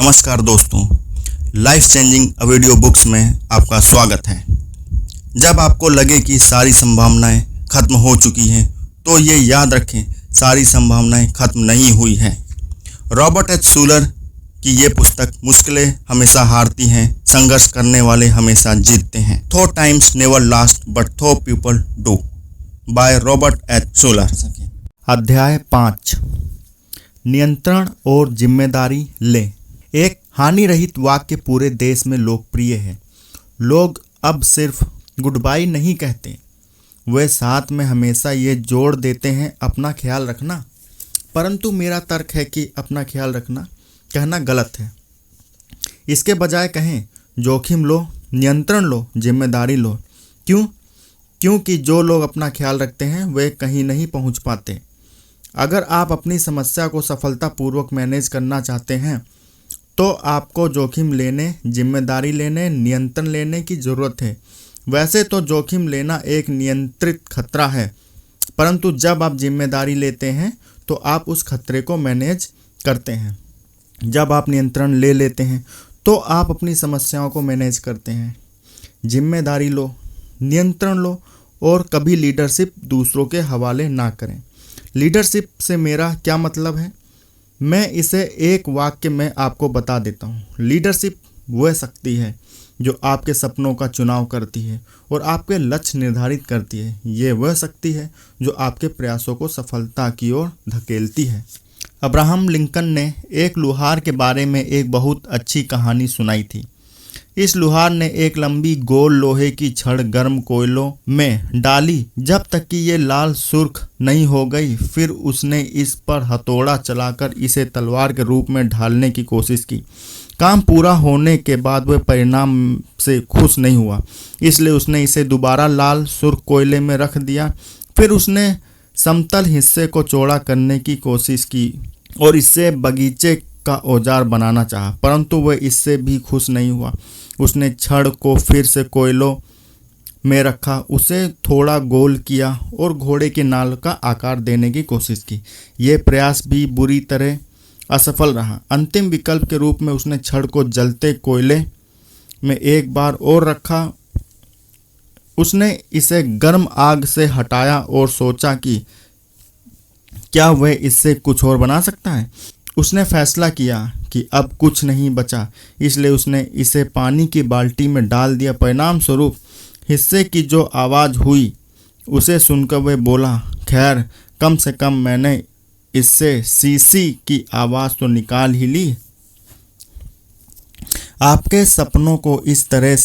नमस्कार दोस्तों, life changing video books में आपका स्वागत है। जब आपको लगे कि सारी संभावनाएं खत्म हो चुकी हैं तो ये याद रखें, सारी संभावनाएं खत्म नहीं हुई हैं। रॉबर्ट एच शूलर की ये पुस्तक मुश्किलें हमेशा हारती हैं, संघर्ष करने वाले हमेशा जीतते हैं। Tough times never last but tough people do by Robert H Schuller. अध्याय 5, नियंत्रण और जिम्मेदारी लें। एक हानि रहित वाक्य पूरे देश में लोकप्रिय है। लोग अब सिर्फ गुड बाय नहीं कहते, वे साथ में हमेशा ये जोड़ देते हैं अपना ख्याल रखना। परंतु मेरा तर्क है कि अपना ख्याल रखना कहना गलत है। इसके बजाय कहें जोखिम लो, नियंत्रण लो, जिम्मेदारी लो। क्यों? क्योंकि जो लोग अपना ख्याल रखते हैं वे कहीं नहीं पहुंच पाते। अगर आप अपनी समस्या को सफलतापूर्वक मैनेज करना चाहते हैं तो आपको जोखिम लेने, जिम्मेदारी लेने, नियंत्रण लेने की ज़रूरत है। वैसे तो जोखिम लेना एक नियंत्रित खतरा है, परंतु जब आप जिम्मेदारी लेते हैं तो आप उस खतरे को मैनेज करते हैं। जब आप नियंत्रण ले लेते हैं तो आप अपनी समस्याओं को मैनेज करते हैं। जिम्मेदारी लो, नियंत्रण लो और कभी लीडरशिप दूसरों के हवाले ना करें। लीडरशिप से मेरा क्या मतलब है, मैं इसे एक वाक्य में आपको बता देता हूँ। लीडरशिप वह शक्ति है जो आपके सपनों का चुनाव करती है और आपके लक्ष्य निर्धारित करती है। ये वह शक्ति है जो आपके प्रयासों को सफलता की ओर धकेलती है। अब्राहम लिंकन ने एक लुहार के बारे में एक बहुत अच्छी कहानी सुनाई थी। इस लुहार ने एक लंबी गोल लोहे की छड़ गर्म कोयलों में डाली जब तक कि ये लाल सुर्ख नहीं हो गई। फिर उसने इस पर हथौड़ा चलाकर इसे तलवार के रूप में ढालने की कोशिश की। काम पूरा होने के बाद वह परिणाम से खुश नहीं हुआ, इसलिए उसने इसे दोबारा लाल सुर्ख कोयले में रख दिया। फिर उसने समतल हिस्से को चौड़ा करने की कोशिश की और इससे बगीचे का औजार बनाना चाहा, परंतु वह इससे भी खुश नहीं हुआ। उसने छड़ को फिर से कोयलों में रखा, उसे थोड़ा गोल किया और घोड़े की नाल का आकार देने की कोशिश की। यह प्रयास भी बुरी तरह असफल रहा। अंतिम विकल्प के रूप में उसने छड़ को जलते कोयले में एक बार और रखा। उसने इसे गर्म आग से हटाया और सोचा कि क्या वह इससे कुछ और बना सकता है। उसने फैसला किया कि अब कुछ नहीं बचा, इसलिए उसने इसे पानी की बाल्टी में डाल दिया। परिणाम स्वरूप हिस्से की जो आवाज़ हुई उसे सुनकर वह बोला, खैर कम से कम मैंने इससे सीसी की आवाज़ तो निकाल ही ली। आपके सपनों को इस तरह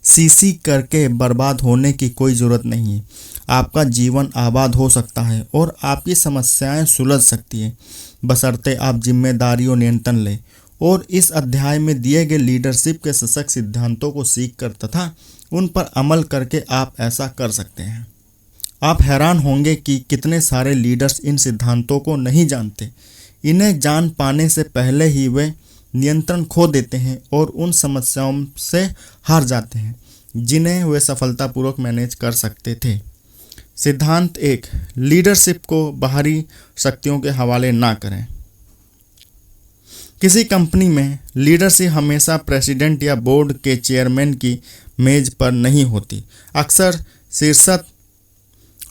सीसी करके बर्बाद होने की कोई ज़रूरत नहीं है। आपका जीवन आबाद हो सकता है और आपकी समस्याएं सुलझ सकती हैं, बशर्ते आप जिम्मेदारी और नियंत्रण लें और इस अध्याय में दिए गए लीडरशिप के सशक्त सिद्धांतों को सीखकर तथा उन पर अमल करके आप ऐसा कर सकते हैं। आप हैरान होंगे कि कितने सारे लीडर्स इन सिद्धांतों को नहीं जानते। इन्हें जान पाने से पहले ही वे नियंत्रण खो देते हैं और उन समस्याओं से हार जाते हैं जिन्हें वे सफलतापूर्वक मैनेज कर सकते थे। सिद्धांत 1, लीडरशिप को बाहरी शक्तियों के हवाले ना करें। किसी कंपनी में लीडरशिप हमेशा प्रेसिडेंट या बोर्ड के चेयरमैन की मेज पर नहीं होती। अक्सर शीर्षस्थ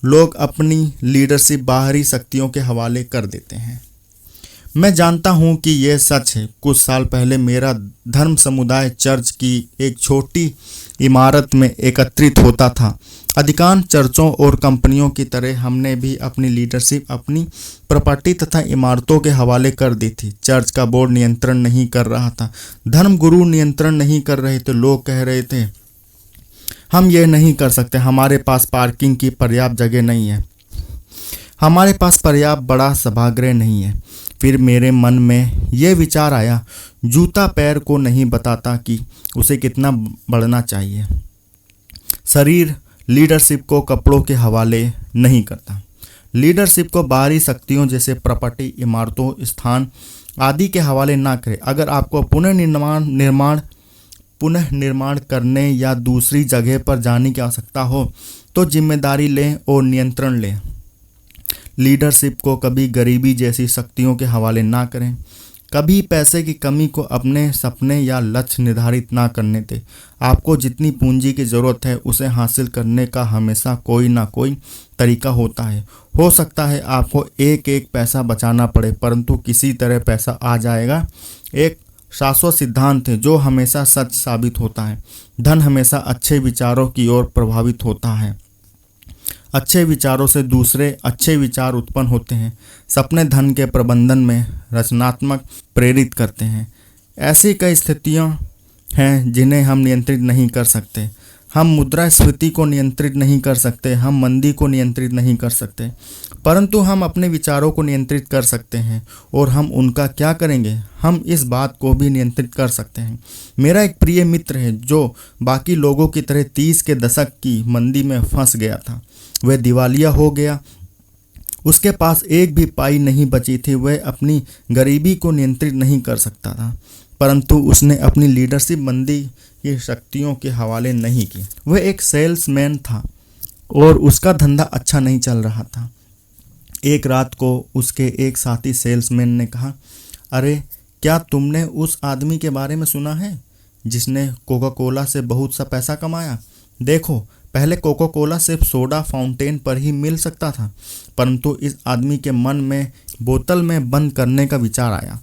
लोग अपनी लीडरशिप बाहरी शक्तियों के हवाले कर देते हैं। मैं जानता हूं कि यह सच है। कुछ साल पहले मेरा धर्म समुदाय चर्च की एक छोटी इमारत में एकत्रित होता था। अधिकांश चर्चों और कंपनियों की तरह हमने भी अपनी लीडरशिप अपनी प्रॉपर्टी तथा इमारतों के हवाले कर दी थी। चर्च का बोर्ड नियंत्रण नहीं कर रहा था, धर्म गुरु नियंत्रण नहीं कर रहे थे। लोग कह रहे थे, हम ये नहीं कर सकते, हमारे पास पार्किंग की पर्याप्त जगह नहीं है, हमारे पास पर्याप्त बड़ा सभागृह नहीं है। फिर मेरे मन में यह विचार आया, जूता पैर को नहीं बताता कि उसे कितना बढ़ना चाहिए। शरीर लीडरशिप को कपड़ों के हवाले नहीं करता। लीडरशिप को बाहरी शक्तियों जैसे प्रॉपर्टी, इमारतों, स्थान आदि के हवाले ना करें। अगर आपको पुनः निर्माण करने या दूसरी जगह पर जाने की आवश्यकता हो तो जिम्मेदारी लें और नियंत्रण लें। लीडरशिप को कभी गरीबी जैसी शक्तियों के हवाले ना करें। कभी पैसे की कमी को अपने सपने या लक्ष्य निर्धारित ना करने दें। आपको जितनी पूंजी की ज़रूरत है उसे हासिल करने का हमेशा कोई ना कोई तरीका होता है। हो सकता है आपको एक एक पैसा बचाना पड़े, परंतु किसी तरह पैसा आ जाएगा। एक शाश्वत सिद्धांत है जो हमेशा सच साबित होता है। धन हमेशा अच्छे विचारों की ओर प्रभावित होता है। अच्छे विचारों से दूसरे अच्छे विचार उत्पन्न होते हैं। सपने धन के प्रबंधन में रचनात्मक प्रेरित करते हैं। ऐसी कई स्थितियां हैं जिन्हें हम नियंत्रित नहीं कर सकते। हम मुद्रास्फीति को नियंत्रित नहीं कर सकते, हम मंदी को नियंत्रित नहीं कर सकते, परंतु हम अपने विचारों को नियंत्रित कर सकते हैं। और हम उनका क्या करेंगे, हम इस बात को भी नियंत्रित कर सकते हैं। मेरा एक प्रिय मित्र है जो बाकी लोगों की तरह 30 के दशक की मंदी में फंस गया था। वह दिवालिया हो गया। उसके पास एक भी पाई नहीं बची थी। वह अपनी गरीबी को नियंत्रित नहीं कर सकता था, परंतु उसने अपनी लीडरशिप मंदी की शक्तियों के हवाले नहीं की। वह एक सेल्समैन था और उसका धंधा अच्छा नहीं चल रहा था। एक रात को उसके एक साथी सेल्समैन ने कहा, अरे क्या तुमने उस आदमी के बारे में सुना है जिसने कोका कोला से बहुत सा पैसा कमाया? देखो, पहले कोका कोला सिर्फ सोडा फाउंटेन पर ही मिल सकता था, परंतु इस आदमी के मन में बोतल में बंद करने का विचार आया।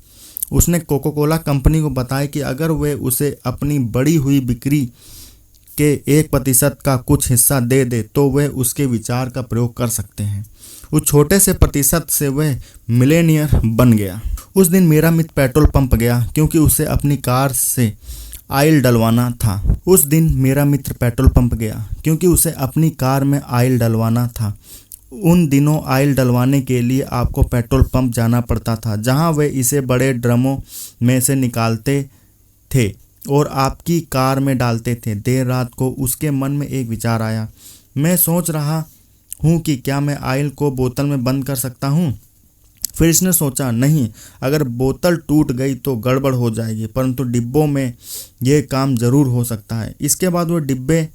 उसने कोका कोला कंपनी को बताया कि अगर वे उसे अपनी बढ़ी हुई बिक्री के 1% का कुछ हिस्सा दे दे तो वे उसके विचार का प्रयोग कर सकते हैं। उस छोटे से प्रतिशत से वह मिलेनियर बन गया। उस दिन मेरा मित्र पेट्रोल पंप गया क्योंकि उसे अपनी कार से ऑयल डलवाना था। उन दिनों ऑयल डलवाने के लिए आपको पेट्रोल पंप जाना पड़ता था, जहां वे इसे बड़े ड्रमों में से निकालते थे और आपकी कार में डालते थे। देर रात को उसके मन में एक विचार आया। मैं सोच रहा हूं कि क्या मैं ऑयल को बोतल में बंद कर सकता हूं। फिर इसने सोचा, नहीं, अगर बोतल टूट गई तो गड़बड़ हो जाएगी, परंतु डिब्बों में यह काम जरूर हो सकता है। इसके बाद वो डिब्बे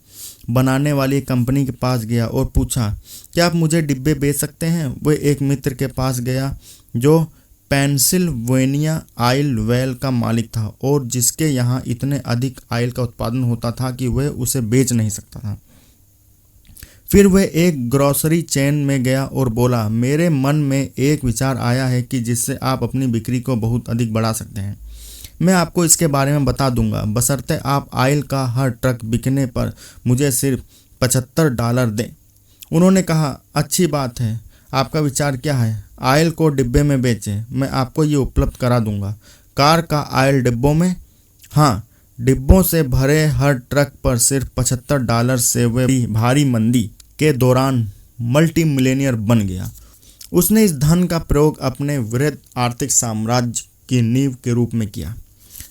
बनाने वाली कंपनी के पास गया और पूछा, क्या आप मुझे डिब्बे बेच सकते हैं? वह एक मित्र के पास गया जो पेंसिल्वेनिया ऑयल वेल का मालिक था और जिसके यहाँ इतने अधिक ऑयल का उत्पादन होता था कि वह उसे बेच नहीं सकता था। फिर वह एक ग्रोसरी चेन में गया और बोला, मेरे मन में एक विचार आया है कि जिससे आप अपनी बिक्री को बहुत अधिक बढ़ा सकते हैं। मैं आपको इसके बारे में बता दूंगा, बशर्ते आप ऑयल का हर ट्रक बिकने पर मुझे सिर्फ $75 दें। उन्होंने कहा, अच्छी बात है, आपका विचार क्या है? ऑयल को डिब्बे में बेचें, मैं आपको ये उपलब्ध करा दूंगा। कार का ऑयल डिब्बों में? हाँ, डिब्बों से भरे हर ट्रक पर सिर्फ $75 से वह भारी मंदी के दौरान मल्टी मिलियनियर बन गया। उसने इस धन का प्रयोग अपने वृहद आर्थिक साम्राज्य की नींव के रूप में किया।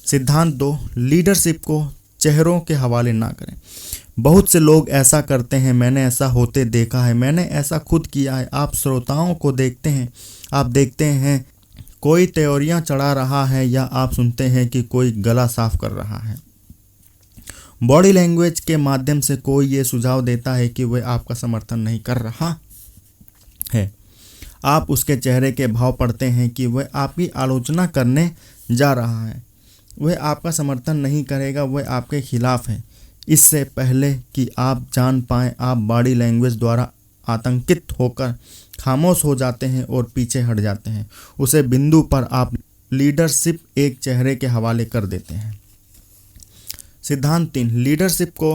सिद्धांत 2, लीडरशिप को चेहरों के हवाले ना करें। बहुत से लोग ऐसा करते हैं, मैंने ऐसा होते देखा है, मैंने ऐसा खुद किया है। आप श्रोताओं को देखते हैं, आप देखते हैं कोई त्योरियां चढ़ा रहा है या आप सुनते हैं कि कोई गला साफ कर रहा है। बॉडी लैंग्वेज के माध्यम से कोई ये सुझाव देता है कि वह आपका समर्थन नहीं कर रहा है। आप उसके चेहरे के भाव पढ़ते हैं कि वह आपकी आलोचना करने जा रहा है। वह आपका समर्थन नहीं करेगा, वह आपके खिलाफ है। इससे पहले कि आप जान पाएं, आप बॉडी लैंग्वेज द्वारा आतंकित होकर खामोश हो जाते हैं और पीछे हट जाते हैं। उसे बिंदु पर आप लीडरशिप एक चेहरे के हवाले कर देते हैं। सिद्धांत 3, लीडरशिप को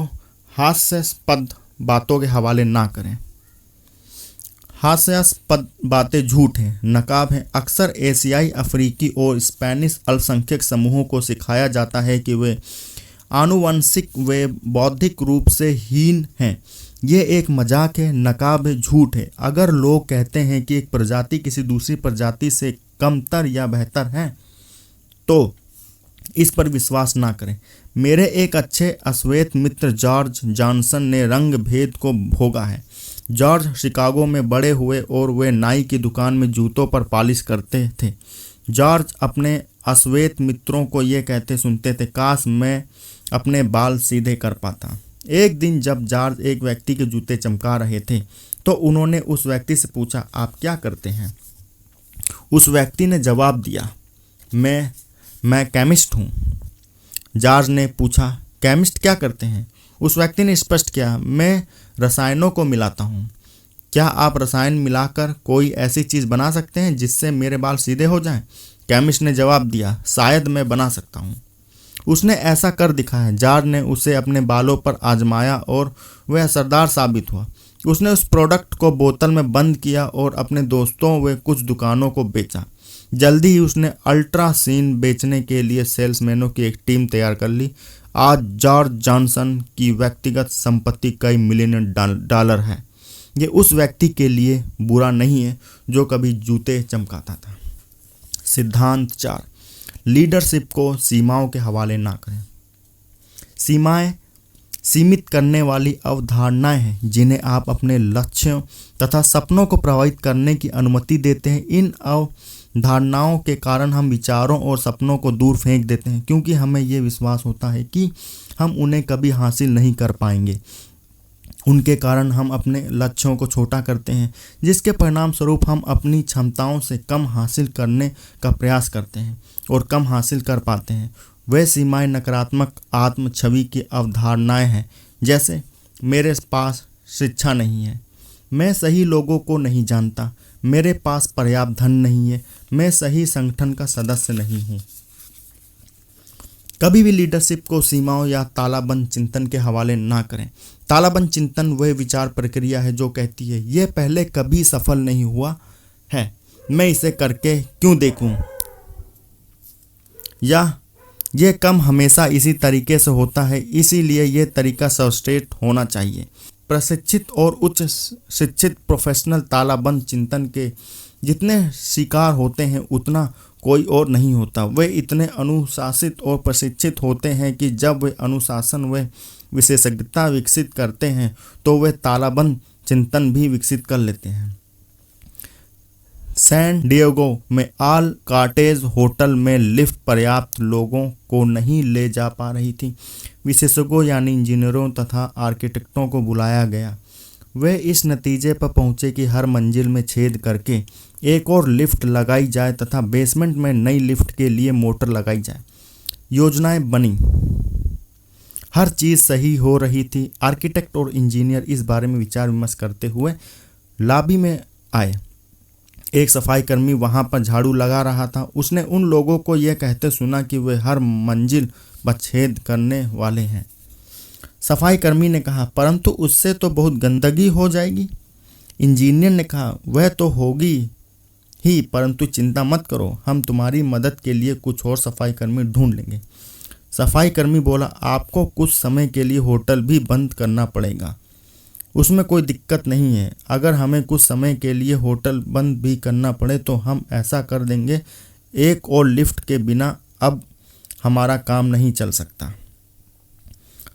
हास्यास्पद बातों के हवाले ना करें। हास्यास्पद बातें झूठ हैं, नकाब हैं। अक्सर एशियाई, अफ्रीकी और स्पेनिश अल्पसंख्यक समूहों को सिखाया जाता है कि वे आनुवंशिक व बौद्धिक रूप से हीन हैं। ये एक मजाक है, नकाब है, झूठ है। अगर लोग कहते हैं कि एक प्रजाति किसी दूसरी प्रजाति से कमतर या बेहतर है तो इस पर विश्वास ना करें। मेरे एक अच्छे अश्वेत मित्र जॉर्ज जॉनसन ने रंग भेद को भोगा है। जॉर्ज शिकागो में बड़े हुए और वे नाई की दुकान में जूतों पर पॉलिश करते थे। जॉर्ज अपने अश्वेत मित्रों को ये कहते सुनते थे, काश मैं अपने बाल सीधे कर पाता। एक दिन जब जॉर्ज एक व्यक्ति के जूते चमका रहे थे तो उन्होंने उस व्यक्ति से पूछा, आप क्या करते हैं? उस व्यक्ति ने जवाब दिया, मैं केमिस्ट हूँ। जॉर्ज ने पूछा, केमिस्ट क्या करते हैं? उस व्यक्ति ने स्पष्ट किया, मैं रसायनों को मिलाता हूँ। क्या आप रसायन मिलाकर कोई ऐसी चीज़ बना सकते हैं जिससे मेरे बाल सीधे हो जाएं? केमिस्ट ने जवाब दिया, शायद मैं बना सकता हूँ। उसने ऐसा कर दिखाया। जॉर्ज ने उसे अपने बालों पर आजमाया और वह असरदार साबित हुआ। उसने उस प्रोडक्ट को बोतल में बंद किया और अपने दोस्तों व कुछ दुकानों को बेचा। जल्दी ही उसने अल्ट्रासीन बेचने के लिए सेल्समैनों की एक टीम तैयार कर ली। आज जॉर्ज जॉनसन की व्यक्तिगत संपत्ति कई मिलियन डॉलर है। ये उस व्यक्ति के लिए बुरा नहीं है जो कभी जूते चमकाता था। सिद्धांत 4, लीडरशिप को सीमाओं के हवाले ना करें। सीमाएं सीमित करने वाली अवधारणाएं हैं जिन्हें आप अपने लक्ष्यों तथा सपनों को प्रभावित करने की अनुमति देते हैं। इन अवधारणाओं के कारण हम विचारों और सपनों को दूर फेंक देते हैं क्योंकि हमें ये विश्वास होता है कि हम उन्हें कभी हासिल नहीं कर पाएंगे। उनके कारण हम अपने लक्ष्यों को छोटा करते हैं, जिसके परिणाम स्वरूप हम अपनी क्षमताओं से कम हासिल करने का प्रयास करते हैं और कम हासिल कर पाते हैं। वे सीमाएं नकारात्मक आत्म छवि की अवधारणाएं हैं, जैसे मेरे पास शिक्षा नहीं है, मैं सही लोगों को नहीं जानता, मेरे पास पर्याप्त धन नहीं है, मैं सही संगठन का सदस्य नहीं हूँ। कभी भी लीडरशिप को सीमाओं या तालाबंद चिंतन के हवाले ना करें। तालाबंद चिंतन वह विचार प्रक्रिया है जो कहती है, यह पहले कभी सफल नहीं हुआ है, मैं इसे करके क्यों देखूं, या यह काम हमेशा इसी तरीके से होता है, इसीलिए यह तरीका सर्वश्रेष्ठ होना चाहिए। प्रशिक्षित और उच्च शिक्षित प्रोफेशनल तालाबंद चिंतन के जितने शिकार होते हैं उतना कोई और नहीं होता। वे इतने अनुशासित और प्रशिक्षित होते हैं कि जब वे अनुशासन व विशेषज्ञता विकसित करते हैं तो वे तालाबंद चिंतन भी विकसित कर लेते हैं। सैन डिएगो में आल कॉटेज होटल में लिफ्ट पर्याप्त लोगों को नहीं ले जा पा रही थी। विशेषज्ञों यानी इंजीनियरों तथा आर्किटेक्टों को बुलाया गया। वे इस नतीजे पर पहुंचे कि हर मंजिल में छेद करके एक और लिफ्ट लगाई जाए तथा बेसमेंट में नई लिफ्ट के लिए मोटर लगाई जाए। योजनाएं बनी, हर चीज़ सही हो रही थी। आर्किटेक्ट और इंजीनियर इस बारे में विचार विमर्श करते हुए लॉबी में आए। एक सफाई कर्मी वहां पर झाड़ू लगा रहा था। उसने उन लोगों को यह कहते सुना कि वे हर मंजिल पर छेद करने वाले हैं। सफाई कर्मी ने कहा, परंतु उससे तो बहुत गंदगी हो जाएगी। इंजीनियर ने कहा, वह तो होगी ही, परंतु चिंता मत करो, हम तुम्हारी मदद के लिए कुछ और सफाई कर्मी ढूंढ लेंगे। सफाई कर्मी बोला, आपको कुछ समय के लिए होटल भी बंद करना पड़ेगा, उसमें कोई दिक्कत नहीं है। अगर हमें कुछ समय के लिए होटल बंद भी करना पड़े तो हम ऐसा कर देंगे। एक और लिफ्ट के बिना अब हमारा काम नहीं चल सकता।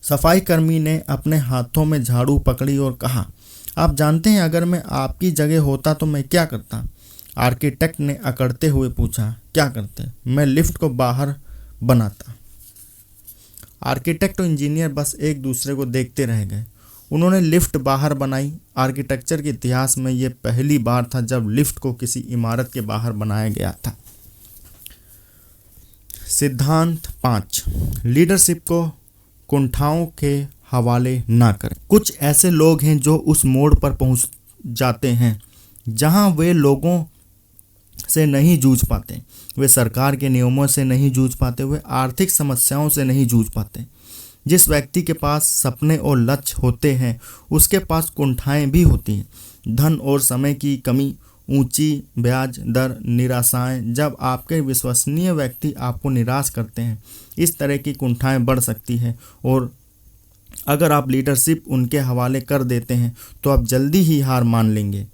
सफाई कर्मी ने अपने हाथों में झाड़ू पकड़ी और कहा, आप जानते हैं अगर मैं आपकी जगह होता तो मैं क्या करता? आर्किटेक्ट ने अकड़ते हुए पूछा, क्या करते? मैं लिफ्ट को बाहर बनाता। आर्किटेक्ट और इंजीनियर बस एक दूसरे को देखते रह गए। उन्होंने लिफ्ट बाहर बनाई। आर्किटेक्चर के इतिहास में यह पहली बार था जब लिफ्ट को किसी इमारत के बाहर बनाया गया था। सिद्धांत 5, लीडरशिप को कुंठाओं के हवाले ना करें। कुछ ऐसे लोग हैं जो उस मोड़ पर पहुंच जाते हैं जहां वे लोगों से नहीं जूझ पाते, वे सरकार के नियमों से नहीं जूझ पाते, वे आर्थिक समस्याओं से नहीं जूझ पाते। जिस व्यक्ति के पास सपने और लक्ष्य होते हैं उसके पास कुंठाएं भी होती हैं। धन और समय की कमी, ऊंची ब्याज दर, निराशाएं। जब आपके विश्वसनीय व्यक्ति आपको निराश करते हैं, इस तरह की कुंठाएं बढ़ सकती है और अगर आप लीडरशिप उनके हवाले कर देते हैं तो आप जल्दी ही हार मान लेंगे,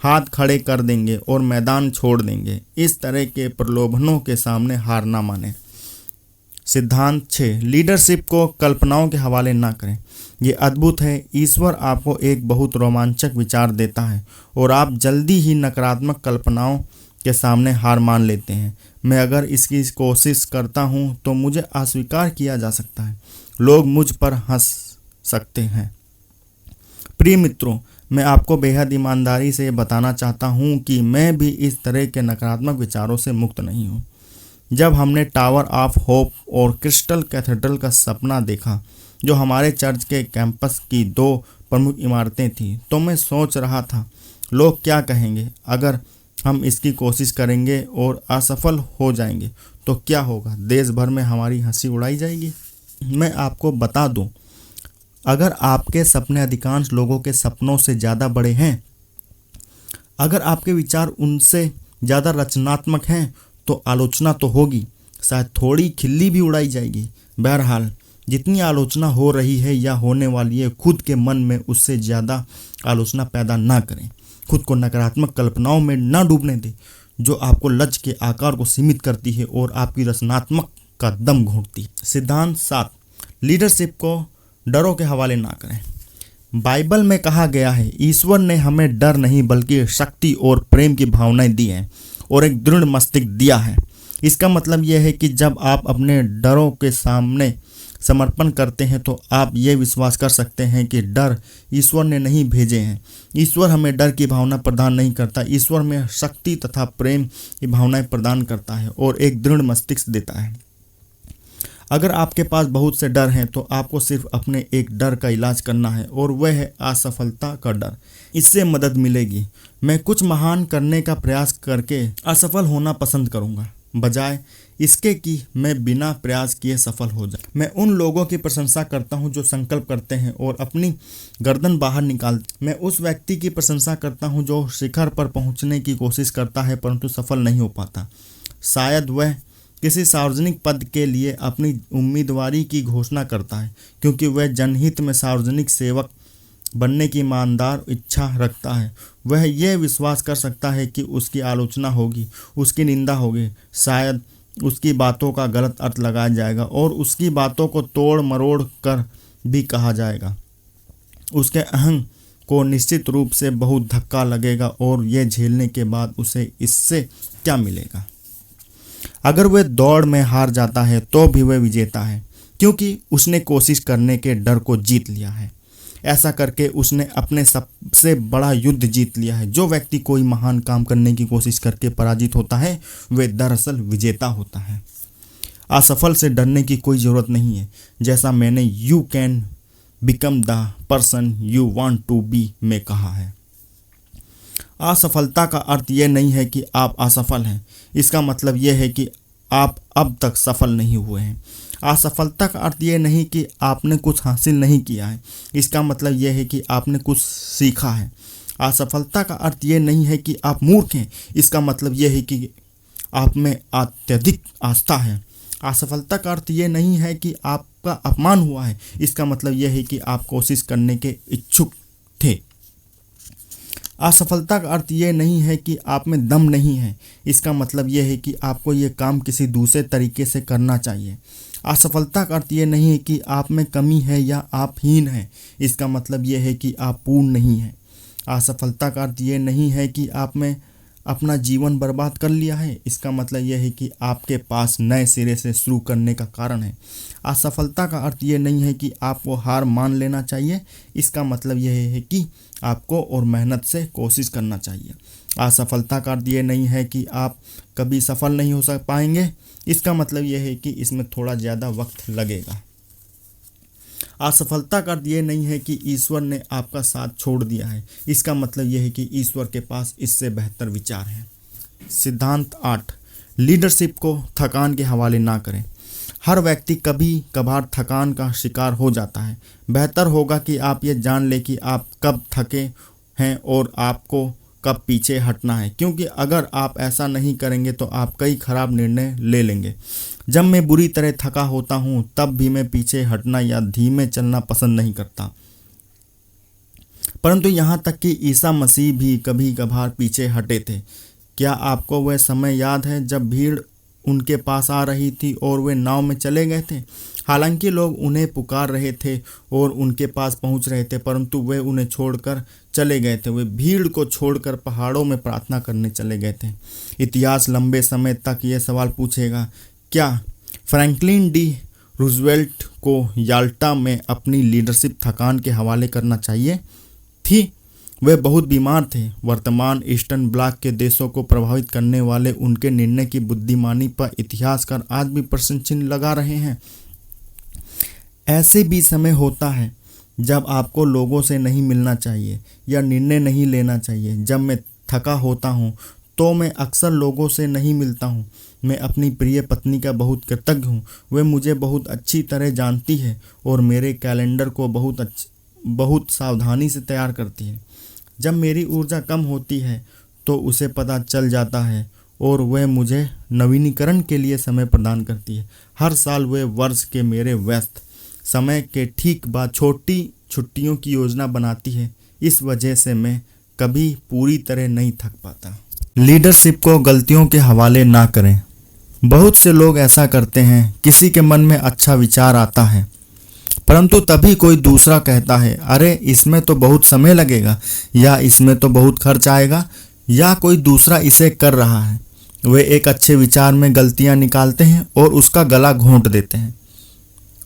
हाथ खड़े कर देंगे और मैदान छोड़ देंगे। इस तरह के प्रलोभनों के सामने हार ना माने। सिद्धांत 6, लीडरशिप को कल्पनाओं के हवाले ना करें। ये अद्भुत है, ईश्वर आपको एक बहुत रोमांचक विचार देता है और आप जल्दी ही नकारात्मक कल्पनाओं के सामने हार मान लेते हैं। मैं अगर इसकी कोशिश करता हूँ तो मुझे अस्वीकार किया जा सकता है, लोग मुझ पर हंस सकते हैं। प्रिय मित्रों, मैं आपको बेहद ईमानदारी से बताना चाहता हूँ कि मैं भी इस तरह के नकारात्मक विचारों से मुक्त नहीं हूँ। जब हमने टावर ऑफ होप और क्रिस्टल कैथेड्रल का सपना देखा, जो हमारे चर्च के कैंपस की 2 प्रमुख इमारतें थीं, तो मैं सोच रहा था, लोग क्या कहेंगे अगर हम इसकी कोशिश करेंगे और असफल हो जाएंगे तो क्या होगा? देश भर में हमारी हंसी उड़ाई जाएगी। मैं आपको बता दूं, अगर आपके सपने अधिकांश लोगों के सपनों से ज़्यादा बड़े हैं, अगर आपके विचार उनसे ज़्यादा रचनात्मक हैं, तो आलोचना तो होगी, शायद थोड़ी खिल्ली भी उड़ाई जाएगी। बहरहाल, जितनी आलोचना हो रही है या होने वाली है, खुद के मन में उससे ज़्यादा आलोचना पैदा ना करें। खुद को नकारात्मक कल्पनाओं में ना डूबने दें, जो आपको लक्ष्य के आकार को सीमित करती है और आपकी रचनात्मक का दम घोंटती है। सिद्धांत 7, लीडरशिप को डरों के हवाले ना करें। बाइबल में कहा गया है, ईश्वर ने हमें डर नहीं बल्कि शक्ति और प्रेम की भावनाएं दी हैं और एक दृढ़ मस्तिष्क दिया है। इसका मतलब यह है कि जब आप अपने डरों के सामने समर्पण करते हैं तो आप ये विश्वास कर सकते हैं कि डर ईश्वर ने नहीं भेजे हैं। ईश्वर हमें डर की भावना प्रदान नहीं करता, ईश्वर में शक्ति तथा प्रेम की भावनाएं प्रदान करता है और एक दृढ़ मस्तिष्क देता है। अगर आपके पास बहुत से डर हैं तो आपको सिर्फ अपने एक डर का इलाज करना है और वह है असफलता का डर। इससे मदद मिलेगी। मैं कुछ महान करने का प्रयास करके असफल होना पसंद करूंगा, बजाय इसके कि मैं बिना प्रयास किए सफल हो जाए। मैं उन लोगों की प्रशंसा करता हूं जो संकल्प करते हैं और अपनी गर्दन बाहर निकालते। मैं उस व्यक्ति की प्रशंसा करता हूं जो शिखर पर पहुंचने की कोशिश करता है परंतु सफल नहीं हो पाता। शायद वह किसी सार्वजनिक पद के लिए अपनी उम्मीदवारी की घोषणा करता है क्योंकि वह जनहित में सार्वजनिक सेवक बनने की ईमानदार इच्छा रखता है। वह यह विश्वास कर सकता है कि उसकी आलोचना होगी, उसकी निंदा होगी, शायद उसकी बातों का गलत अर्थ लगाया जाएगा और उसकी बातों को तोड़ मरोड़ कर भी कहा जाएगा। उसके अहं को निश्चित रूप से बहुत धक्का लगेगा और यह झेलने के बाद उसे इससे क्या मिलेगा? अगर वह दौड़ में हार जाता है तो भी वह विजेता है क्योंकि उसने कोशिश करने के डर को जीत लिया है। ऐसा करके उसने अपने सबसे बड़ा युद्ध जीत लिया है। जो व्यक्ति कोई महान काम करने की कोशिश करके पराजित होता है वह दरअसल विजेता होता है। असफल से डरने की कोई ज़रूरत नहीं है। जैसा मैंने you can become the person you want to be में कहा है। असफलता का अर्थ यह नहीं है कि आप असफल हैं, इसका मतलब यह है कि आप अब तक सफल नहीं हुए हैं। असफलता का अर्थ यह नहीं कि आपने कुछ हासिल नहीं किया है, इसका मतलब यह है कि आपने कुछ सीखा है। असफलता का अर्थ यह नहीं है कि आप मूर्ख हैं, इसका मतलब यह है कि आप में अत्यधिक आस्था है। असफलता का अर्थ यह नहीं है कि आपका अपमान हुआ है, इसका मतलब यह है कि आप कोशिश करने के इच्छुक थे। असफलता का अर्थ यह नहीं है कि आप में दम नहीं है, इसका मतलब यह है कि आपको यह काम किसी दूसरे तरीके से करना चाहिए। असफलता का अर्थ यह नहीं है कि आप में कमी है या आप हीन हैं, इसका मतलब यह है कि आप पूर्ण नहीं हैं। असफलता का अर्थ यह नहीं है कि आप में अपना जीवन बर्बाद कर लिया है, इसका मतलब यह है कि आपके पास नए सिरे से शुरू करने का कारण है। असफलता का अर्थ यह नहीं है कि आपको हार मान लेना चाहिए, इसका मतलब यह है कि आपको और मेहनत से कोशिश करना चाहिए। असफलता का अर्थ यह नहीं है कि आप कभी सफल नहीं हो पाएंगे, इसका मतलब यह है कि इसमें थोड़ा ज़्यादा वक्त लगेगा। असफलता का अर्थ यह नहीं है कि ईश्वर ने आपका साथ छोड़ दिया है, इसका मतलब यह है कि ईश्वर के पास इससे बेहतर विचार है। सिद्धांत 8, लीडरशिप को थकान के हवाले ना करें। हर व्यक्ति कभी कभार थकान का शिकार हो जाता है। बेहतर होगा कि आप ये जान लें कि आप कब थके हैं और आपको कब पीछे हटना है, क्योंकि अगर आप ऐसा नहीं करेंगे तो आप कई खराब निर्णय ले लेंगे। जब मैं बुरी तरह थका होता हूँ तब भी मैं पीछे हटना या धीमे चलना पसंद नहीं करता, परंतु यहाँ तक कि ईसा मसीह भी कभी कभार पीछे हटे थे। क्या आपको वह समय याद है जब भीड़ उनके पास आ रही थी और वे नाव में चले गए थे? हालांकि लोग उन्हें पुकार रहे थे और उनके पास पहुंच रहे थे, परंतु वे उन्हें छोड़कर चले गए थे। वे भीड़ को छोड़कर पहाड़ों में प्रार्थना करने चले गए थे। इतिहास लंबे समय तक यह सवाल पूछेगा, क्या फ्रैंकलिन डी रूजवेल्ट को याल्टा में अपनी लीडरशिप थकान के हवाले करना चाहिए थी? वे बहुत बीमार थे। वर्तमान ईस्टर्न ब्लॉक के देशों को प्रभावित करने वाले उनके निर्णय की बुद्धिमानी पर इतिहासकार आज भी प्रश्न चिन्ह लगा रहे हैं। ऐसे भी समय होता है जब आपको लोगों से नहीं मिलना चाहिए या निर्णय नहीं लेना चाहिए। जब मैं थका होता हूँ तो मैं अक्सर लोगों से नहीं मिलता हूँ। मैं अपनी प्रिय पत्नी का बहुत कृतज्ञ हूँ। वे मुझे बहुत अच्छी तरह जानती है और मेरे कैलेंडर को बहुत सावधानी से तैयार करती है। जब मेरी ऊर्जा कम होती है तो उसे पता चल जाता है और वह मुझे नवीनीकरण के लिए समय प्रदान करती है। हर साल वह वर्ष के मेरे व्यस्त समय के ठीक बाद छोटी छुट्टियों की योजना बनाती है। इस वजह से मैं कभी पूरी तरह नहीं थक पाता। लीडरशिप को गलतियों के हवाले ना करें। बहुत से लोग ऐसा करते हैं। किसी के मन में अच्छा विचार आता है परंतु तभी कोई दूसरा कहता है, अरे इसमें तो बहुत समय लगेगा, या इसमें तो बहुत खर्च आएगा, या कोई दूसरा इसे कर रहा है। वे एक अच्छे विचार में गलतियां निकालते हैं और उसका गला घोंट देते हैं।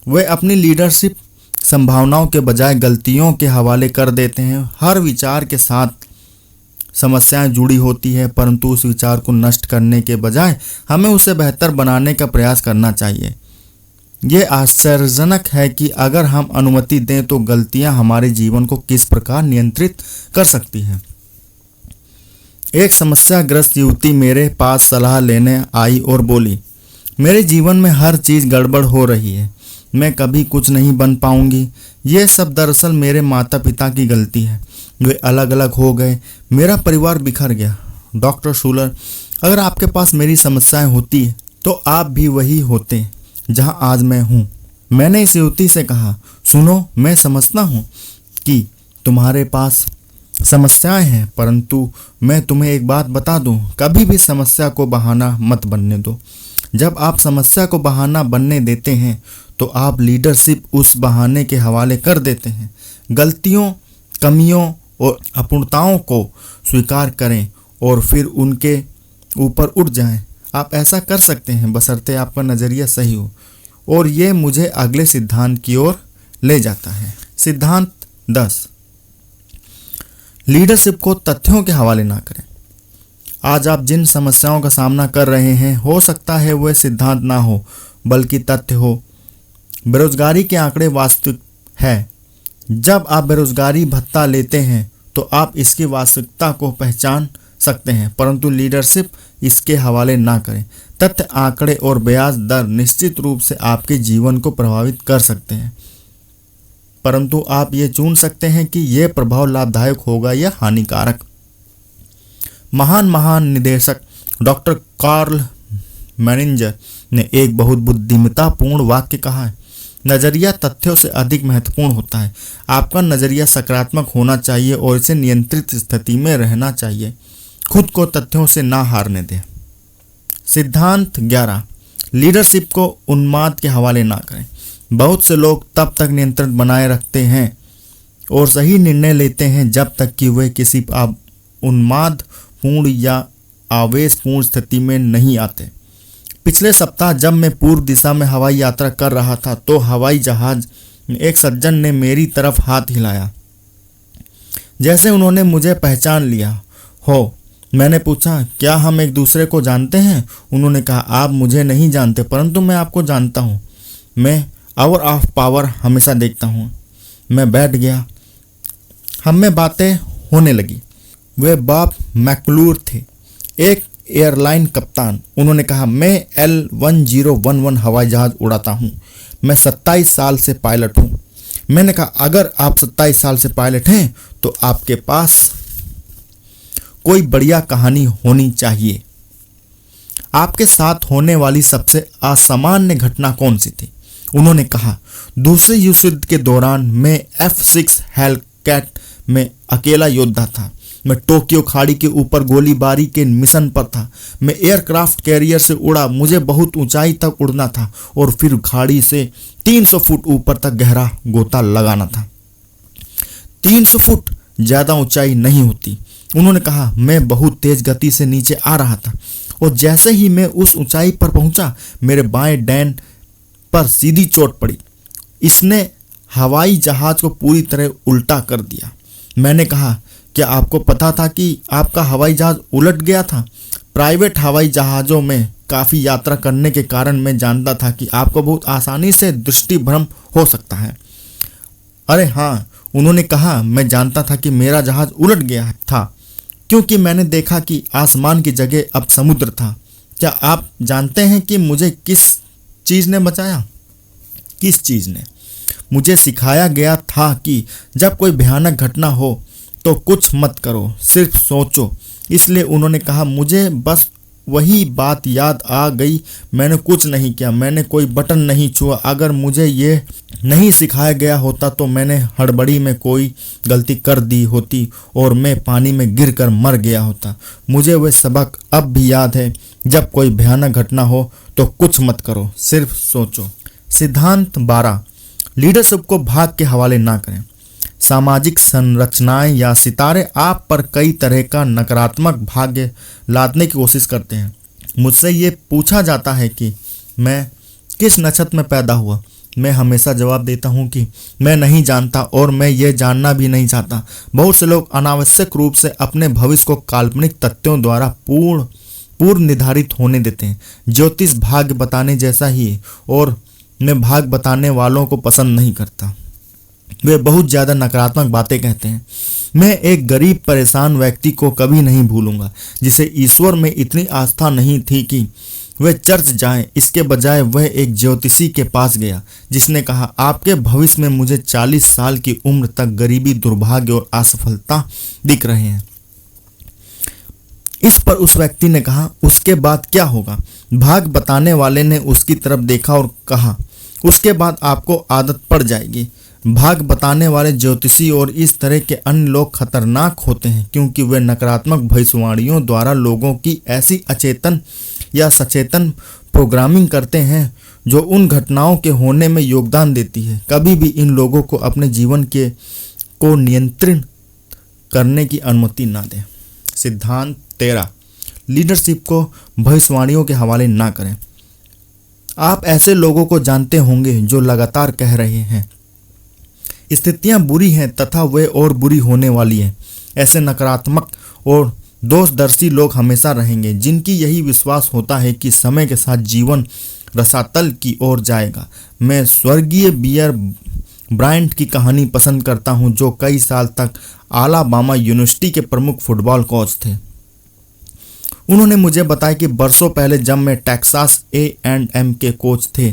वे अपनी लीडरशिप संभावनाओं के बजाय गलतियों के हवाले कर देते हैं। हर विचार के साथ समस्याएं जुड़ी होती है, परंतु उस विचार को नष्ट करने के बजाय हमें उसे बेहतर बनाने का प्रयास करना चाहिए। ये आश्चर्यजनक है कि अगर हम अनुमति दें तो गलतियां हमारे जीवन को किस प्रकार नियंत्रित कर सकती है। एक समस्याग्रस्त युवती मेरे पास सलाह लेने आई और बोली, मेरे जीवन में हर चीज गड़बड़ हो रही है, मैं कभी कुछ नहीं बन पाऊंगी। ये सब दरअसल मेरे माता पिता की गलती है। वे अलग अलग हो गए, मेरा परिवार बिखर गया। डॉक्टर शूलर, अगर आपके पास मेरी समस्याएं होती तो आप भी वही होते जहां आज मैं हूं। मैंने इस युवती से कहा, सुनो, मैं समझता हूं कि तुम्हारे पास समस्याएं हैं, परंतु मैं तुम्हें एक बात बता दूं, कभी भी समस्या को बहाना मत बनने दो। जब आप समस्या को बहाना बनने देते हैं तो आप लीडरशिप उस बहाने के हवाले कर देते हैं। गलतियों, कमियों और अपूर्णताओं को स्वीकार करें और फिर उनके ऊपर उठ जाएं। आप ऐसा कर सकते हैं बशर्ते आपका नज़रिया सही हो। और ये मुझे अगले सिद्धांत की ओर ले जाता है। सिद्धांत 10, लीडरशिप को तथ्यों के हवाले ना करें। आज आप जिन समस्याओं का सामना कर रहे हैं, हो सकता है वह सिद्धांत ना हो बल्कि तथ्य हो। बेरोजगारी के आंकड़े वास्तविक है। जब आप बेरोजगारी भत्ता लेते हैं तो आप इसकी वास्तविकता को पहचान सकते हैं, परंतु लीडरशिप इसके हवाले ना करें। तथ्य, आंकड़े और ब्याज दर निश्चित रूप से आपके जीवन को प्रभावित कर सकते हैं, परंतु आप ये चुन सकते हैं कि यह प्रभाव लाभदायक होगा या हानिकारक। महान निदेशक डॉक्टर कार्ल मैनिंजर ने एक बहुत बुद्धिमत्तापूर्ण वाक्य कहा है, नजरिया तथ्यों से अधिक महत्वपूर्ण होता है। आपका नजरिया सकारात्मक होना चाहिए और इसे नियंत्रित स्थिति में रहना चाहिए। खुद को तथ्यों से ना हारने दें। सिद्धांत 11, लीडरशिप को उन्माद के हवाले ना करें। बहुत से लोग तब तक नियंत्रण बनाए रखते हैं और सही निर्णय लेते हैं जब तक कि वे किसी उन्माद पूर्ण या आवेशपूर्ण स्थिति में नहीं आते। पिछले सप्ताह जब मैं पूर्व दिशा में हवाई यात्रा कर रहा था तो हवाई जहाज में एक सज्जन ने मेरी तरफ हाथ हिलाया, जैसे उन्होंने मुझे पहचान लिया हो। मैंने पूछा, क्या हम एक दूसरे को जानते हैं? उन्होंने कहा, आप मुझे नहीं जानते परंतु मैं आपको जानता हूँ। मैं आवर ऑफ पावर हमेशा देखता हूँ। मैं बैठ गया। हम में बातें होने लगी। वे बॉब मैक्लूर थे, एक एयरलाइन कप्तान। उन्होंने कहा, मैं L1011 हवाई जहाज उड़ाता हूँ। मैं 27 साल से पायलट हूँ। मैंने कहा, अगर आप 27 साल से पायलट हैं तो आपके पास कोई बढ़िया कहानी होनी चाहिए। आपके साथ होने वाली सबसे असामान्य घटना कौन सी थी? उन्होंने कहा, दूसरे विश्व युद्ध के दौरान मैं F6 हेलकैट में अकेला योद्धा था। मैं टोक्यो खाड़ी के ऊपर गोलीबारी के मिशन पर था। मैं एयरक्राफ्ट कैरियर से उड़ा। मुझे बहुत ऊंचाई तक उड़ना था और फिर खाड़ी से 300 फुट ऊपर तक गहरा गोता लगाना था। 300 फुट ज्यादा ऊंचाई नहीं होती। उन्होंने कहा, मैं बहुत तेज गति से नीचे आ रहा था और जैसे ही मैं उस ऊंचाई पर पहुंचा, मेरे बाएं डैन पर सीधी चोट पड़ी। इसने हवाई जहाज को पूरी तरह उल्टा कर दिया। मैंने कहा, क्या आपको पता था कि आपका हवाई जहाज उलट गया था? प्राइवेट हवाई जहाज़ों में काफ़ी यात्रा करने के कारण मैं जानता था कि आपको बहुत आसानी से दृष्टि भ्रम हो सकता है। अरे हाँ, उन्होंने कहा, मैं जानता था कि मेरा जहाज उलट गया था क्योंकि मैंने देखा कि आसमान की जगह अब समुद्र था। क्या आप जानते हैं कि मुझे किस चीज़ ने बचाया? किस चीज़ ने? मुझे सिखाया गया था कि जब कोई भयानक घटना हो तो कुछ मत करो, सिर्फ सोचो। इसलिए उन्होंने कहा, मुझे बस वही बात याद आ गई। मैंने कुछ नहीं किया, मैंने कोई बटन नहीं छुआ। अगर मुझे ये नहीं सिखाया गया होता तो मैंने हड़बड़ी में कोई गलती कर दी होती और मैं पानी में गिरकर मर गया होता। मुझे वह सबक अब भी याद है, जब कोई भयानक घटना हो तो कुछ मत करो, सिर्फ सोचो। सिद्धांत 12, लीडरशिप को भाग के हवाले ना करें। सामाजिक संरचनाएं या सितारे आप पर कई तरह का नकारात्मक भाग्य लादने की कोशिश करते हैं। मुझसे ये पूछा जाता है कि मैं किस नक्षत्र में पैदा हुआ। मैं हमेशा जवाब देता हूँ कि मैं नहीं जानता और मैं ये जानना भी नहीं चाहता। बहुत से लोग अनावश्यक रूप से अपने भविष्य को काल्पनिक तथ्यों द्वारा पूर्व निर्धारित होने देते हैं। ज्योतिष भाग्य बताने जैसा ही है और मैं भाग्य बताने वालों को पसंद नहीं करता। वे बहुत ज़्यादा नकारात्मक बातें कहते हैं। मैं एक गरीब परेशान व्यक्ति को कभी नहीं भूलूंगा जिसे ईश्वर में इतनी आस्था नहीं थी कि वह चर्च जाए। इसके बजाय वह एक ज्योतिषी के पास गया जिसने कहा, आपके भविष्य में मुझे 40 साल की उम्र तक गरीबी, दुर्भाग्य और असफलता दिख रहे हैं। इस पर उस व्यक्ति ने कहा, उसके बाद क्या होगा? भाग्य बताने वाले ने उसकी तरफ देखा और कहा, उसके बाद आपको आदत पड़ जाएगी। भाग्य बताने वाले ज्योतिषी और इस तरह के अन्य लोग खतरनाक होते हैं क्योंकि वे नकारात्मक भविष्यवाणियों द्वारा लोगों की ऐसी अचेतन या सचेतन प्रोग्रामिंग करते हैं जो उन घटनाओं के होने में योगदान देती है। कभी भी इन लोगों को अपने जीवन को नियंत्रित करने की अनुमति ना दें। सिद्धांत 13, लीडरशिप को भविष्यवाणियों के हवाले ना करें। आप ऐसे लोगों को जानते होंगे जो लगातार कह रहे हैं, स्थितियां बुरी हैं तथा वे और बुरी होने वाली हैं। ऐसे नकारात्मक और दोषदर्शी लोग हमेशा रहेंगे जिनकी यही विश्वास होता है कि समय के साथ जीवन रसातल की ओर जाएगा। मैं स्वर्गीय बियर ब्रायंट की कहानी पसंद करता हूं, जो कई साल तक अलाबामा यूनिवर्सिटी के प्रमुख फुटबॉल कोच थे। उन्होंने मुझे बताया कि बरसों पहले जब मैं टेक्सास A&M के कोच थे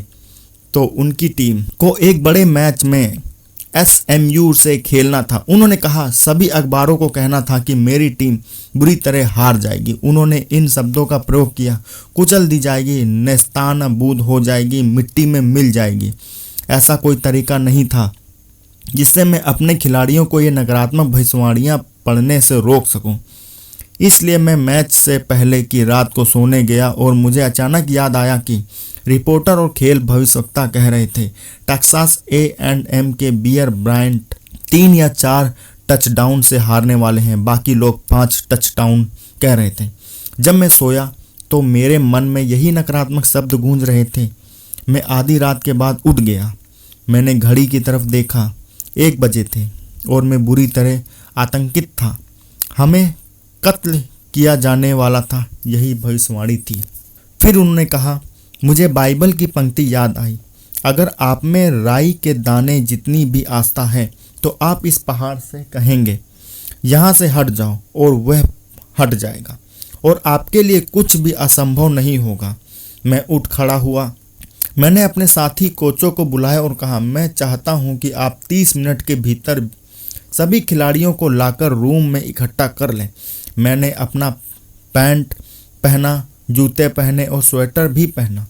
तो उनकी टीम को एक बड़े मैच में SMU से खेलना था। उन्होंने कहा, सभी अखबारों को कहना था कि मेरी टीम बुरी तरह हार जाएगी। उन्होंने इन शब्दों का प्रयोग किया, कुचल दी जाएगी, नेस्तानाबूद हो जाएगी, मिट्टी में मिल जाएगी। ऐसा कोई तरीका नहीं था जिससे मैं अपने खिलाड़ियों को ये नकारात्मक भविष्यवाणियां पढ़ने से रोक सकूं। इसलिए मैं मैच से पहले की रात को सोने गया और मुझे अचानक याद आया कि रिपोर्टर और खेल भविष्यवक्ता कह रहे थे, टेक्सास A&M के बियर ब्रायंट 3 या 4 टचडाउन से हारने वाले हैं। बाकी लोग 5 टचडाउन कह रहे थे। जब मैं सोया तो मेरे मन में यही नकारात्मक शब्द गूंज रहे थे। मैं आधी रात के बाद उठ गया। मैंने घड़ी की तरफ देखा, 1 बजे थे और मैं बुरी तरह आतंकित था। हमें कत्ल किया जाने वाला था, यही भविष्यवाणी थी। फिर उन्होंने कहा, मुझे बाइबल की पंक्ति याद आई, अगर आप में राई के दाने जितनी भी आस्था है तो आप इस पहाड़ से कहेंगे, यहाँ से हट जाओ, और वह हट जाएगा और आपके लिए कुछ भी असंभव नहीं होगा। मैं उठ खड़ा हुआ। मैंने अपने साथी कोचों को बुलाया और कहा, मैं चाहता हूँ कि आप 30 मिनट के भीतर सभी खिलाड़ियों को लाकर रूम में इकट्ठा कर लें। मैंने अपना पैंट पहना, जूते पहने और स्वेटर भी पहना।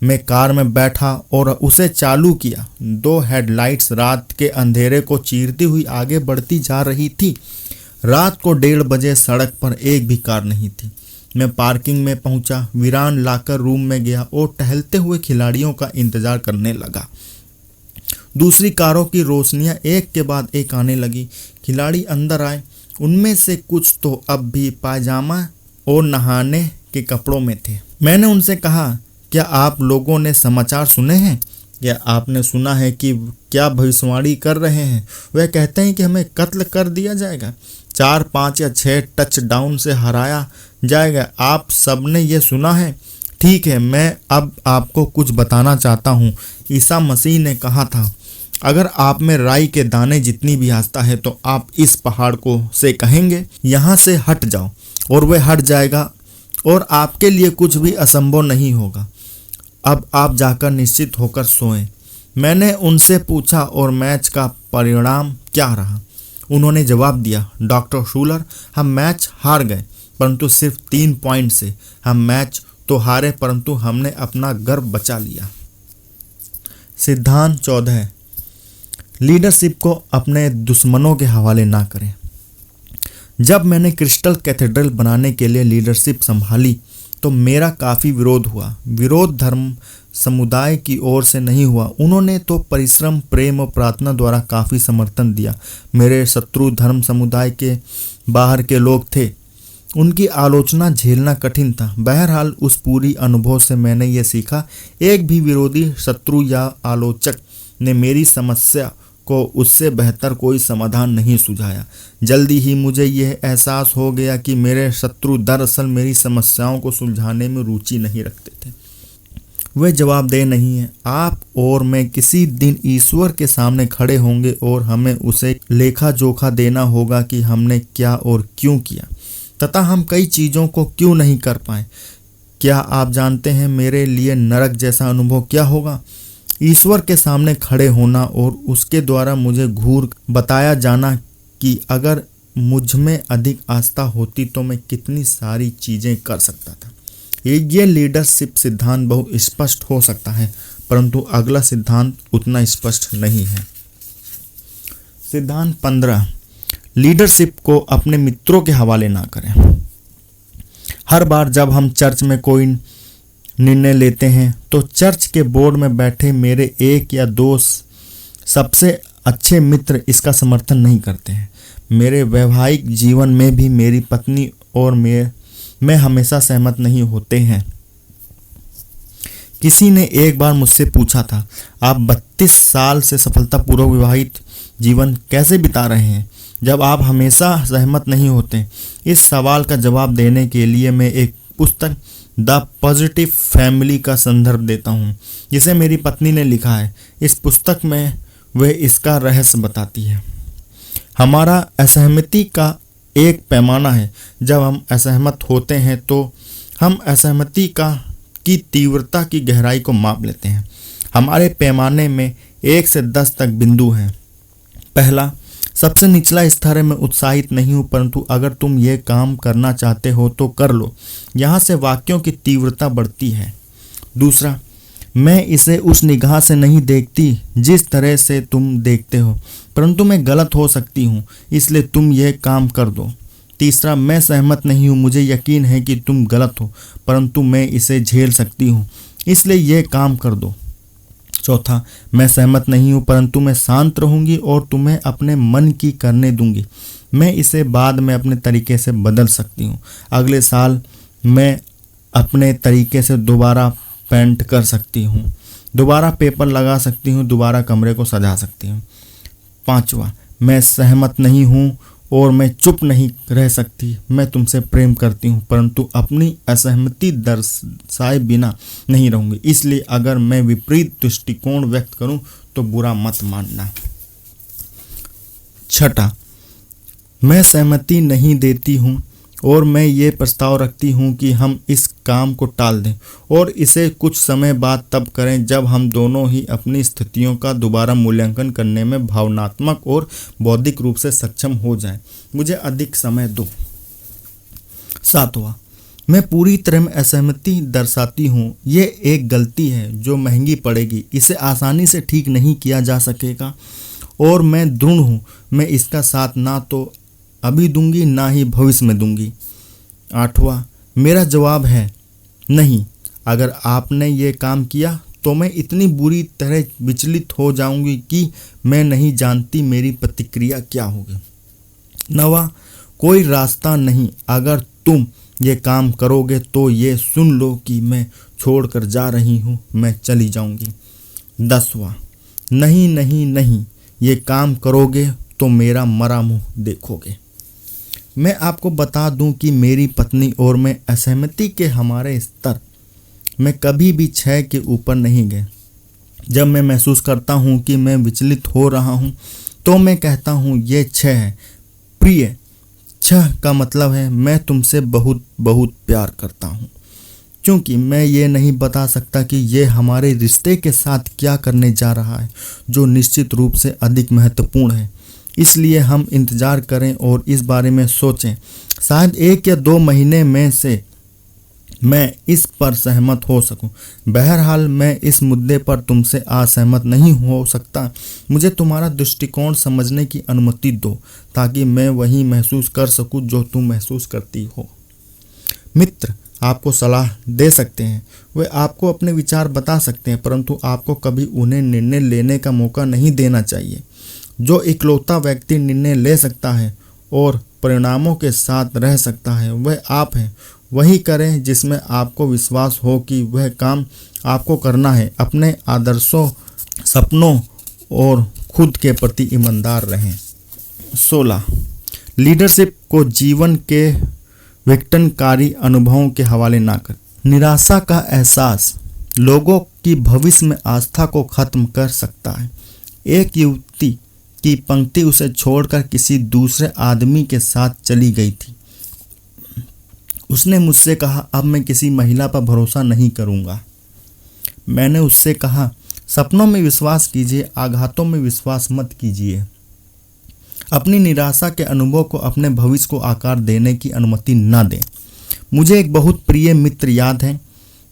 मैं कार में बैठा और उसे चालू किया। 2 हेडलाइट्स रात के अंधेरे को चीरती हुई आगे बढ़ती जा रही थी। रात को 1:30 बजे सड़क पर एक भी कार नहीं थी। मैं पार्किंग में पहुंचा, वीरान लाकर रूम में गया और टहलते हुए खिलाड़ियों का इंतजार करने लगा। दूसरी कारों की रोशनियां एक के बाद एक आने लगी। खिलाड़ी अंदर आए। उनमें से कुछ तो अब भी पायजामा और नहाने के कपड़ों में थे। मैंने उनसे कहा, क्या आप लोगों ने समाचार सुने हैं? क्या आपने सुना है कि क्या भविष्यवाणी कर रहे हैं? वह कहते हैं कि हमें कत्ल कर दिया जाएगा। 4, 5 या 6 टचडाउन से हराया जाएगा। आप सबने ये सुना है। ठीक है, मैं अब आपको कुछ बताना चाहता हूँ। ईसा मसीह ने कहा था, अगर आप में राई के दाने जितनी भी आस्था है तो आप इस पहाड़ को से कहेंगे यहाँ से हट जाओ और वह हट जाएगा और आपके लिए कुछ भी असंभव नहीं होगा। अब आप जाकर निश्चित होकर सोएं। मैंने उनसे पूछा, और मैच का परिणाम क्या रहा? उन्होंने जवाब दिया, डॉक्टर शूलर, हम मैच हार गए, परंतु सिर्फ 3 पॉइंट से। हम मैच तो हारे, परंतु हमने अपना गर्व बचा लिया। सिद्धांत 14, लीडरशिप को अपने दुश्मनों के हवाले ना करें। जब मैंने क्रिस्टल कैथेड्रल बनाने के लिए लीडरशिप संभाली तो मेरा काफ़ी विरोध हुआ। विरोध धर्म समुदाय की ओर से नहीं हुआ। उन्होंने तो परिश्रम, प्रेम और प्रार्थना द्वारा काफ़ी समर्थन दिया। मेरे शत्रु धर्म समुदाय के बाहर के लोग थे। उनकी आलोचना झेलना कठिन था। बहरहाल उस पूरी अनुभव से मैंने ये सीखा, एक भी विरोधी, शत्रु या आलोचक ने मेरी समस्या को उससे बेहतर कोई समाधान नहीं सुझाया। जल्दी ही मुझे यह एहसास हो गया कि मेरे शत्रु दरअसल मेरी समस्याओं को सुलझाने में रुचि नहीं रखते थे। वे जवाबदेह नहीं हैं। आप और मैं किसी दिन ईश्वर के सामने खड़े होंगे और हमें उसे लेखा जोखा देना होगा कि हमने क्या और क्यों किया, तथा हम कई चीज़ों को क्यों नहीं कर पाए। क्या आप जानते हैं मेरे लिए नरक जैसा अनुभव क्या होगा? ईश्वर के सामने खड़े होना और उसके द्वारा मुझे घूर बताया जाना कि अगर मुझ में अधिक आस्था होती तो मैं कितनी सारी चीज़ें कर सकता था। ये लीडरशिप सिद्धांत बहुत स्पष्ट हो सकता है, परंतु अगला सिद्धांत उतना स्पष्ट नहीं है। सिद्धांत 15, लीडरशिप को अपने मित्रों के हवाले ना करें। हर बार जब हम चर्च में कोई निर्णय लेते हैं तो चर्च के बोर्ड में बैठे मेरे 1 या 2 सबसे अच्छे मित्र इसका समर्थन नहीं करते हैं। मेरे वैवाहिक जीवन में भी मेरी पत्नी और मैं हमेशा सहमत नहीं होते हैं। किसी ने एक बार मुझसे पूछा था, आप 32 साल से सफलतापूर्वक विवाहित जीवन कैसे बिता रहे हैं जब आप हमेशा सहमत नहीं होते? इस सवाल का जवाब देने के लिए मैं एक पुस्तक द पॉजिटिव फैमिली का संदर्भ देता हूँ, जिसे मेरी पत्नी ने लिखा है। इस पुस्तक में वह इसका रहस्य बताती है। हमारा असहमति का एक पैमाना है। जब हम असहमत होते हैं तो हम असहमति की तीव्रता की गहराई को माप लेते हैं। हमारे पैमाने में 1 से 10 तक बिंदु हैं। पहला, सबसे निचला स्तर है, मैं उत्साहित नहीं हूँ, परंतु अगर तुम ये काम करना चाहते हो तो कर लो। यहाँ से वाक्यों की तीव्रता बढ़ती है। दूसरा, मैं इसे उस निगाह से नहीं देखती जिस तरह से तुम देखते हो, परंतु मैं गलत हो सकती हूँ, इसलिए तुम यह काम कर दो। तीसरा, मैं सहमत नहीं हूँ, मुझे यकीन है कि तुम गलत हो, परंतु मैं इसे झेल सकती हूँ, इसलिए यह काम कर दो। चौथा, मैं सहमत नहीं हूँ, परंतु मैं शांत रहूँगी और तुम्हें अपने मन की करने दूंगी। मैं इसे बाद में अपने तरीके से बदल सकती हूँ। अगले साल मैं अपने तरीके से दोबारा पेंट कर सकती हूँ, दोबारा पेपर लगा सकती हूँ, दोबारा कमरे को सजा सकती हूँ। पांचवा, मैं सहमत नहीं हूँ और मैं चुप नहीं रह सकती। मैं तुमसे प्रेम करती हूँ, परंतु अपनी असहमति दर्शाए बिना नहीं रहूँगी, इसलिए अगर मैं विपरीत दृष्टिकोण व्यक्त करूँ तो बुरा मत मानना। छठा, मैं सहमति नहीं देती हूँ और मैं ये प्रस्ताव रखती हूँ कि हम इस काम को टाल दें और इसे कुछ समय बाद तब करें जब हम दोनों ही अपनी स्थितियों का दोबारा मूल्यांकन करने में भावनात्मक और बौद्धिक रूप से सक्षम हो जाएं। मुझे अधिक समय दो। सातवां, मैं पूरी तरह में असहमति दर्शाती हूँ। ये एक गलती है जो महंगी पड़ेगी, इसे आसानी से ठीक नहीं किया जा सकेगा और मैं दृढ़ हूँ, मैं इसका साथ ना तो अभी दूंगी ना ही भविष्य में दूंगी। आठवां, मेरा जवाब है नहीं। अगर आपने ये काम किया तो मैं इतनी बुरी तरह विचलित हो जाऊंगी कि मैं नहीं जानती मेरी प्रतिक्रिया क्या होगी। नवा, कोई रास्ता नहीं। अगर तुम ये काम करोगे तो ये सुन लो कि मैं छोड़कर जा रही हूँ, मैं चली जाऊंगी। 10वां, नहीं नहीं नहीं, ये काम करोगे तो मेरा मरा मुंह देखोगे। मैं आपको बता दूं कि मेरी पत्नी और मैं असहमति के हमारे स्तर में कभी भी 6 के ऊपर नहीं गए। जब मैं महसूस करता हूं कि मैं विचलित हो रहा हूं तो मैं कहता हूं ये 6 है। प्रिय, 6 का मतलब है मैं तुमसे बहुत बहुत प्यार करता हूं। क्योंकि मैं ये नहीं बता सकता कि ये हमारे रिश्ते के साथ क्या करने जा रहा है, जो निश्चित रूप से अधिक महत्वपूर्ण है। इसलिए हम इंतज़ार करें और इस बारे में सोचें। शायद 1 या 2 महीने में से मैं इस पर सहमत हो सकूं। बहरहाल मैं इस मुद्दे पर तुमसे असहमत नहीं हो सकता। मुझे तुम्हारा दृष्टिकोण समझने की अनुमति दो ताकि मैं वही महसूस कर सकूं जो तुम महसूस करती हो। मित्र आपको सलाह दे सकते हैं, वे आपको अपने विचार बता सकते हैं, परंतु आपको कभी उन्हें निर्णय लेने का मौका नहीं देना चाहिए। जो इकलौता व्यक्ति निर्णय ले सकता है और परिणामों के साथ रह सकता है वह आप हैं। वही करें जिसमें आपको विश्वास हो कि वह काम आपको करना है। अपने आदर्शों, सपनों और खुद के प्रति ईमानदार रहें। 16. लीडरशिप को जीवन के विघटनकारी अनुभवों के हवाले ना कर। निराशा का एहसास लोगों की भविष्य में आस्था को खत्म कर सकता है। एक युवती की पंक्ति उसे छोड़कर किसी दूसरे आदमी के साथ चली गई थी। उसने मुझसे कहा, अब मैं किसी महिला पर भरोसा नहीं करूंगा। मैंने उससे कहा, सपनों में विश्वास कीजिए, आघातों में विश्वास मत कीजिए। अपनी निराशा के अनुभव को अपने भविष्य को आकार देने की अनुमति न दें। मुझे एक बहुत प्रिय मित्र याद है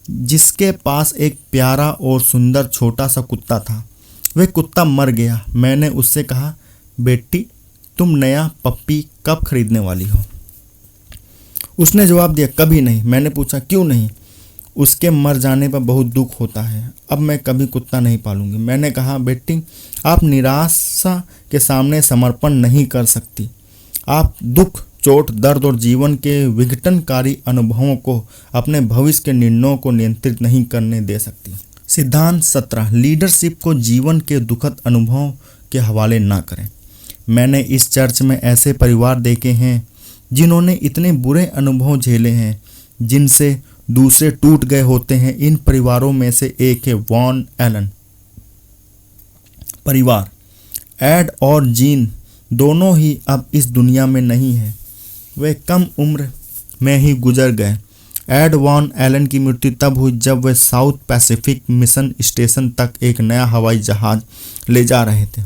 जिसके पास एक प्यारा और सुंदर छोटा सा कुत्ता था। वह कुत्ता मर गया। मैंने उससे कहा, बेटी तुम नया पप्पी कब खरीदने वाली हो? उसने जवाब दिया, कभी नहीं। मैंने पूछा, क्यों नहीं? उसके मर जाने पर बहुत दुख होता है। अब मैं कभी कुत्ता नहीं पालूंगी। मैंने कहा, बेटी आप निराशा के सामने समर्पण नहीं कर सकती। आप दुख, चोट, दर्द और जीवन के विघटनकारी अनुभवों को अपने भविष्य के निर्णयों को नियंत्रित नहीं करने दे सकती। सिद्धांत 17. लीडरशिप को जीवन के दुखद अनुभवों के हवाले ना करें। मैंने इस चर्च में ऐसे परिवार देखे हैं जिन्होंने इतने बुरे अनुभव झेले हैं जिनसे दूसरे टूट गए होते हैं। इन परिवारों में से एक है वॉन एलन परिवार। एड और जीन दोनों ही अब इस दुनिया में नहीं है। वे कम उम्र में ही गुजर गए। एड वॉन एलन की मृत्यु तब हुई जब वे साउथ पैसिफिक मिशन स्टेशन तक एक नया हवाई जहाज ले जा रहे थे।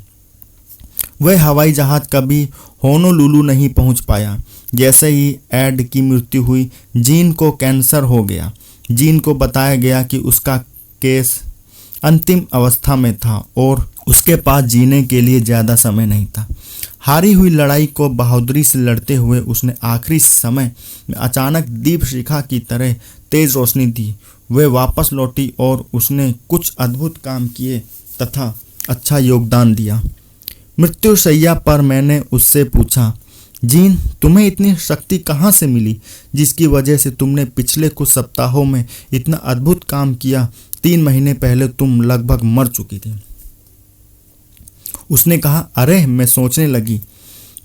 वह हवाई जहाज कभी होनोलुलु नहीं पहुंच पाया। जैसे ही एड की मृत्यु हुई, जीन को कैंसर हो गया। जीन को बताया गया कि उसका केस अंतिम अवस्था में था और उसके पास जीने के लिए ज़्यादा समय नहीं था। हारी हुई लड़ाई को बहादुरी से लड़ते हुए उसने आखिरी समय में अचानक दीप शिखा की तरह तेज रोशनी दी। वह वापस लौटी और उसने कुछ अद्भुत काम किए तथा अच्छा योगदान दिया। मृत्यु शैया पर मैंने उससे पूछा, जीन तुम्हें इतनी शक्ति कहाँ से मिली जिसकी वजह से तुमने पिछले कुछ सप्ताहों में इतना अद्भुत काम किया? 3 महीने पहले तुम लगभग मर चुकी थी। उसने कहा, अरे मैं सोचने लगी,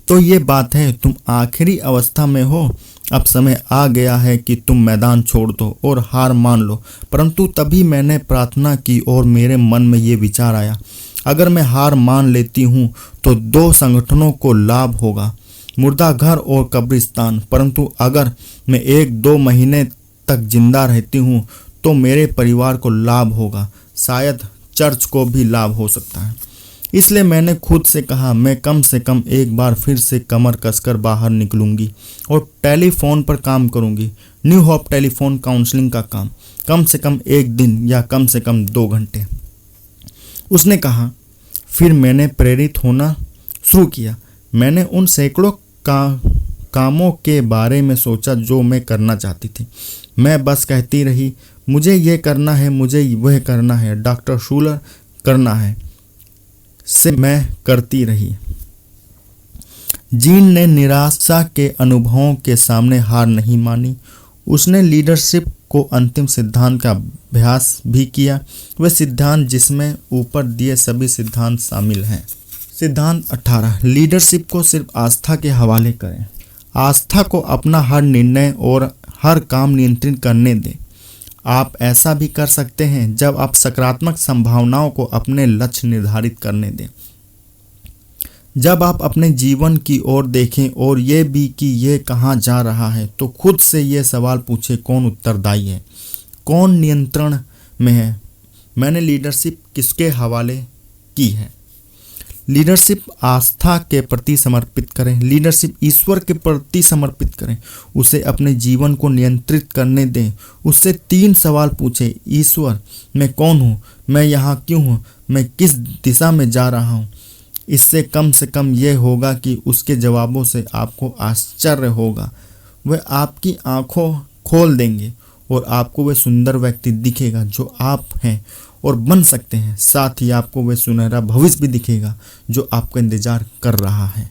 तो ये बात है, तुम आखिरी अवस्था में हो। अब समय आ गया है कि तुम मैदान छोड़ दो और हार मान लो। परंतु तभी मैंने प्रार्थना की और मेरे मन में ये विचार आया, अगर मैं हार मान लेती हूँ तो 2 संगठनों को लाभ होगा, मुर्दा घर और कब्रिस्तान। परंतु अगर मैं 1-2 महीने तक जिंदा रहती हूँ तो मेरे परिवार को लाभ होगा, शायद चर्च को भी लाभ हो सकता है। इसलिए मैंने खुद से कहा, मैं कम से कम एक बार फिर से कमर कसकर बाहर निकलूंगी और टेलीफोन पर काम करूंगी। न्यू होप टेलीफोन काउंसलिंग का काम, कम से कम 1 दिन या कम से कम 2 घंटे। उसने कहा, फिर मैंने प्रेरित होना शुरू किया। मैंने उन सैकड़ों कामों के बारे में सोचा जो मैं करना चाहती थी। मैं बस कहती रही, मुझे ये करना है, मुझे वह करना है, डॉक्टर शूलर करना है, से मैं करती रही। जीन ने निराशा के अनुभवों के सामने हार नहीं मानी। उसने लीडरशिप को अंतिम सिद्धांत का अभ्यास भी किया, वह सिद्धांत जिसमें ऊपर दिए सभी सिद्धांत शामिल हैं। सिद्धांत 18, लीडरशिप को सिर्फ आस्था के हवाले करें। आस्था को अपना हर निर्णय और हर काम नियंत्रित करने दें। आप ऐसा भी कर सकते हैं जब आप सकारात्मक संभावनाओं को अपने लक्ष्य निर्धारित करने दें। जब आप अपने जीवन की ओर देखें और ये भी कि ये कहाँ जा रहा है, तो खुद से ये सवाल पूछें, कौन उत्तरदायी है, कौन नियंत्रण में है, मैंने लीडरशिप किसके हवाले की है। लीडरशिप आस्था के प्रति समर्पित करें, लीडरशिप ईश्वर के प्रति समर्पित करें, उसे अपने जीवन को नियंत्रित करने दें। उससे 3 सवाल पूछें, ईश्वर मैं कौन हूँ, मैं यहाँ क्यों हूँ, मैं किस दिशा में जा रहा हूँ। इससे कम से कम ये होगा कि उसके जवाबों से आपको आश्चर्य होगा, वह आपकी आंखों खोल देंगे और आपको वह सुंदर व्यक्ति दिखेगा जो आप हैं और बन सकते हैं। साथ ही आपको वह सुनहरा भविष्य भी दिखेगा जो आपका इंतजार कर रहा है।